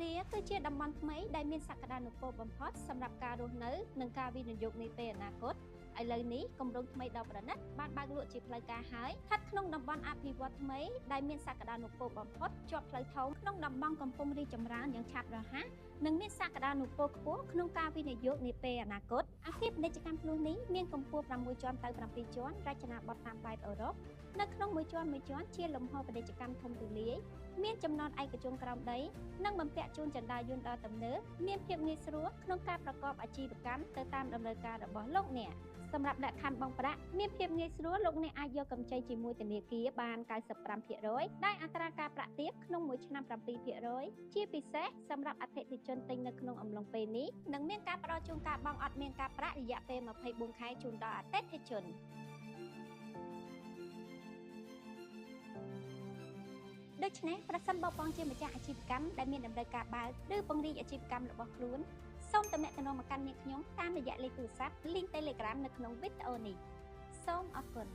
រាគឺជាតំបន់ថ្មីដែលមានសក្តានុពលបំផុតសម្រាប់ការរស់នៅនិងការវិនិយោគនាពេលអនាគតឥឡូវនេះគម្រោងថ្មីដ៏ប្រណិតបានបើកលក់ជាផ្លូវការហើយស្ថិតក្នុងតំបន់អភិវឌ្ឍថ្មីដែលមានសក្តានុពលបំផុតជាប់ផ្លូវធំក្នុងតំបន់កំពុងរីកចម្រើនយ៉ាងឆាប់រហ័សនិងមានសក្តានុពលខ្ពស់ក្នុងការវិនិយោគនាពេលអនាគតអគារពាណិជ្ជកម្មភ្លោះនេះមានកម្ពស់6ជាន់ទៅ7ជាន់រចនាបថតាមបែបអឺរ៉ុបនៅក្នុងមួយជាន់ជាលំហពាណិជ្ជកម្មធំទូលាយមានចំណតឯកជនក្រោមដីនិងបំពាក់ជូនចណ្ដារយន្តដ៏ទំនើបមានភាពងាយស្រួលក្នុងការប្រកបអាជីវកម្មទៅតាមតម្រូវការរបស់លោកអ្នកសម្រាប់លក្ខខណ្ឌបង់ប្រាក់មានភាពងាយស្រួលលោកអ្នកអាចយកកម្ចីជាមួយធនាគារបាន 95% ដែលអត្រាការប្រាក់ទាបក្នុងមួយឆ្នាំ 7% ជាពិសេសសម្រាប់អតិថិជនទិញនៅក្នុងអំឡុងពេលនេះនិងមានការផ្ដល់ជូនការបង់អត់មានការប្រាក់រយៈពេល24ខែជូនដល់អតិថិជនដូច្នេះប្រសិនបើបងជាម្ចាស់អាជីវកម្មដែលមានតម្រូវការបើកឬពង្រីកអាជីវកម្មរបស់ខ្លួនសូមទំនាក់ទំនងមកកាន់នាងខ្ញុំតាមរយៈលេខទូរស័ព្ទ link Telegram នៅក្នុងវីដេអូនេះសូមអរគុណ